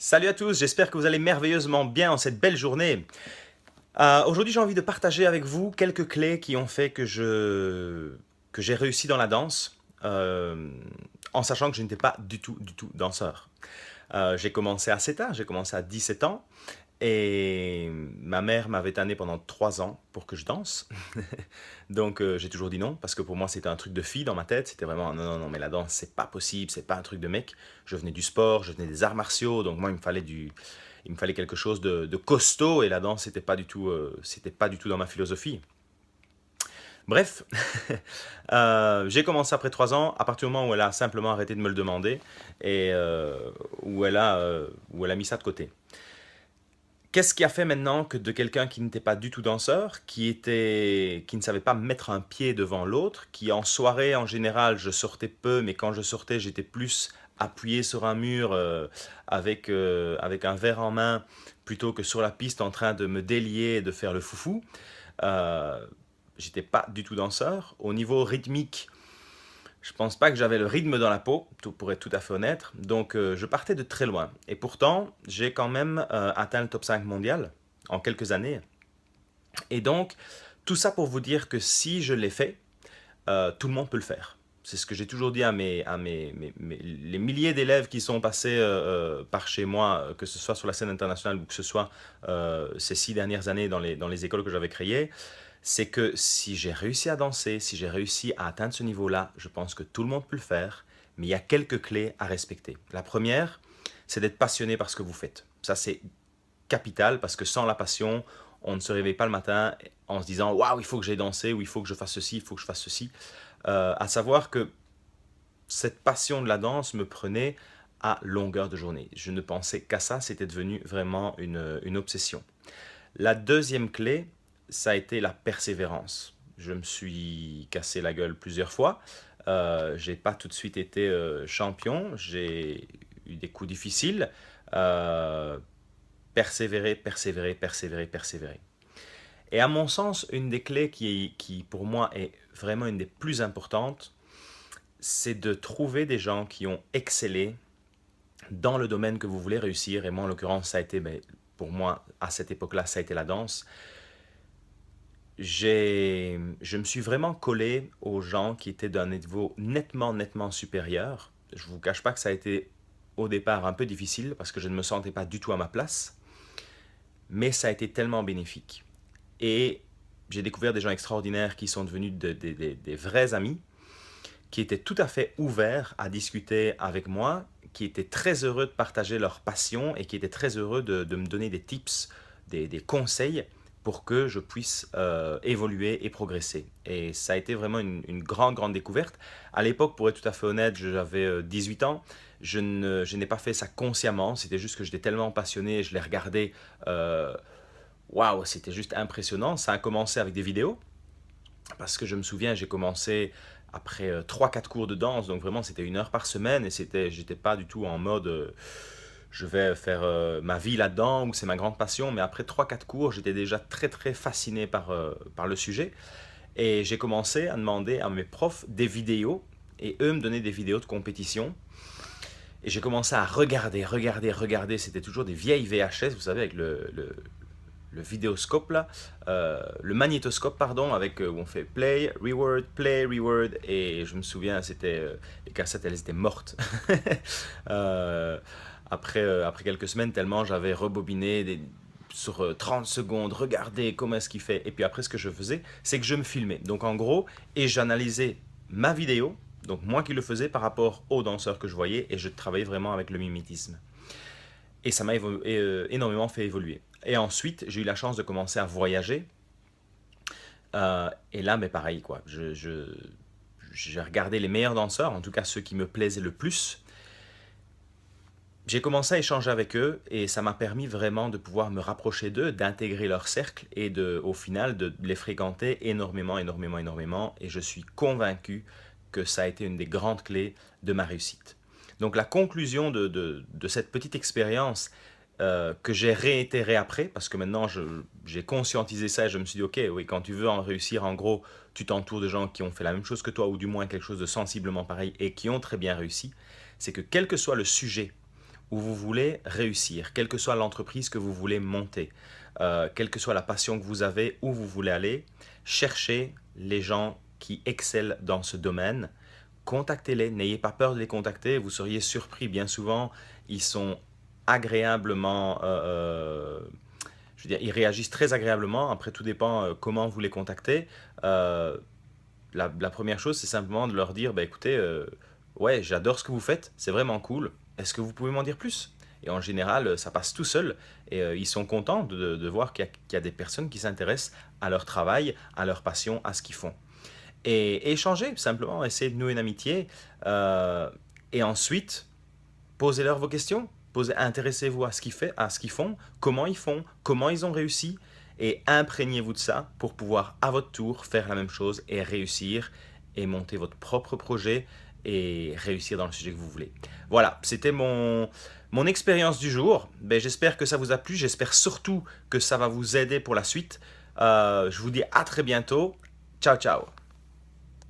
Salut à tous, j'espère que vous allez merveilleusement bien en cette belle journée. Aujourd'hui, j'ai envie de partager avec vous quelques clés qui ont fait que j'ai réussi dans la danse, en sachant que je n'étais pas du tout danseur. J'ai commencé assez tard, j'ai commencé à 17 ans, et ma mère m'avait tanné pendant 3 ans pour que je danse. Donc j'ai toujours dit non, parce que pour moi c'était un truc de fille dans ma tête. C'était vraiment non, non, non, mais la danse c'est pas possible, c'est pas un truc de mec. Je venais du sport, je venais des arts martiaux, donc moi il me fallait quelque chose de costaud, et la danse c'était pas du tout dans ma philosophie. Bref, j'ai commencé après 3 ans, à partir du moment où elle a simplement arrêté de me le demander et où elle a mis ça de côté. Qu'est-ce qui a fait maintenant que de quelqu'un qui n'était pas du tout danseur, qui ne savait pas mettre un pied devant l'autre, qui en soirée en général je sortais peu, mais quand je sortais j'étais plus appuyé sur un mur avec un verre en main plutôt que sur la piste en train de me délier et de faire le foufou. Euh, J'étais pas du tout danseur. Au niveau rythmique, je pense pas que j'avais le rythme dans la peau, pour être tout à fait honnête. Donc je partais de très loin. Et pourtant, j'ai quand même atteint le top 5 mondial en quelques années. Et donc, tout ça pour vous dire que si je l'ai fait, tout le monde peut le faire. C'est ce que j'ai toujours dit les milliers d'élèves qui sont passés par chez moi, que ce soit sur la scène internationale ou que ce soit ces 6 dernières années dans les écoles que j'avais créées. C'est que si j'ai réussi à danser, si j'ai réussi à atteindre ce niveau-là, je pense que tout le monde peut le faire, mais il y a quelques clés à respecter. La première, c'est d'être passionné par ce que vous faites. Ça, c'est capital parce que sans la passion, on ne se réveille pas le matin en se disant waouh, il faut que j'aille danser ou il faut que je fasse ceci, il faut que je fasse ceci. À savoir que cette passion de la danse me prenait à longueur de journée. Je ne pensais qu'à ça, c'était devenu vraiment une obsession. La deuxième clé, ça a été la persévérance. Je me suis cassé la gueule plusieurs fois. J'ai pas tout de suite été champion. J'ai eu des coups difficiles. Euh, Persévérer, persévérer, persévérer, persévérer. Et à mon sens, une des clés qui pour moi est vraiment une des plus importantes, c'est de trouver des gens qui ont excellé dans le domaine que vous voulez réussir. Et moi, en l'occurrence, ça a été, pour moi, à cette époque-là, ça a été la danse. Je me suis vraiment collé aux gens qui étaient d'un niveau nettement supérieur. Je ne vous cache pas que ça a été au départ un peu difficile parce que je ne me sentais pas du tout à ma place, mais ça a été tellement bénéfique. Et j'ai découvert des gens extraordinaires qui sont devenus des vrais amis, qui étaient tout à fait ouverts à discuter avec moi, qui étaient très heureux de partager leur passion et qui étaient très heureux de me donner des tips, des conseils pour que je puisse évoluer et progresser. Et ça a été vraiment une grande découverte. À l'époque, pour être tout à fait honnête, j'avais 18 ans. Je n'ai pas fait ça consciemment, c'était juste que j'étais tellement passionné, je les regardais. Waouh, c'était juste impressionnant. Ça a commencé avec des vidéos, parce que je me souviens, j'ai commencé après 3-4 cours de danse, donc vraiment c'était 1 heure par semaine, et j'étais pas du tout en mode je vais faire ma vie là-dedans, ou c'est ma grande passion, mais après 3-4 cours, j'étais déjà très fasciné par le sujet, et j'ai commencé à demander à mes profs des vidéos, et eux me donnaient des vidéos de compétition, et j'ai commencé à regarder, c'était toujours des vieilles VHS, vous savez, avec le vidéoscope là, le magnétoscope pardon, avec où on fait play, reward, et je me souviens, c'était les cassettes, elles étaient mortes. Euh, après quelques semaines, tellement j'avais rebobiné sur 30 secondes, regardez comment est-ce qu'il fait, et puis après ce que je faisais, c'est que je me filmais. Donc en gros, et j'analysais ma vidéo, donc moi qui le faisais par rapport aux danseurs que je voyais, et je travaillais vraiment avec le mimétisme. Et ça m'a énormément fait évoluer. Et ensuite, j'ai eu la chance de commencer à voyager. Et là, mais pareil, quoi. J'ai regardé les meilleurs danseurs, en tout cas ceux qui me plaisaient le plus. J'ai commencé à échanger avec eux et ça m'a permis vraiment de pouvoir me rapprocher d'eux, d'intégrer leur cercle et au final de les fréquenter énormément. Et je suis convaincu que ça a été une des grandes clés de ma réussite. Donc la conclusion de cette petite expérience que j'ai réitérée après, parce que maintenant j'ai conscientisé ça et je me suis dit, ok, oui, quand tu veux en réussir, en gros, tu t'entoures de gens qui ont fait la même chose que toi ou du moins quelque chose de sensiblement pareil et qui ont très bien réussi, c'est que quel que soit le sujet où vous voulez réussir, quelle que soit l'entreprise que vous voulez monter, quelle que soit la passion que vous avez, où vous voulez aller, cherchez les gens qui excellent dans ce domaine, contactez-les, n'ayez pas peur de les contacter, vous seriez surpris bien souvent, ils sont agréablement, je veux dire, ils réagissent très agréablement, après tout dépend comment vous les contactez. Euh, la première chose, c'est simplement de leur dire, bah, écoutez, ouais, j'adore ce que vous faites, c'est vraiment cool, est-ce que vous pouvez m'en dire plus? Et en général, ça passe tout seul, et ils sont contents de voir qu'il y a des personnes qui s'intéressent à leur travail, à leur passion, à ce qu'ils font. Et échanger, simplement, essayer de nouer une amitié, euh, et ensuite, posez-leur vos questions. Intéressez-vous à ce qu'ils font, comment ils ont réussi, et imprégnez-vous de ça pour pouvoir à votre tour faire la même chose et réussir et monter votre propre projet et réussir dans le sujet que vous voulez. Voilà, c'était mon expérience du jour. Ben, j'espère que ça vous a plu, j'espère surtout que ça va vous aider pour la suite. Je vous dis à très bientôt. Ciao ciao.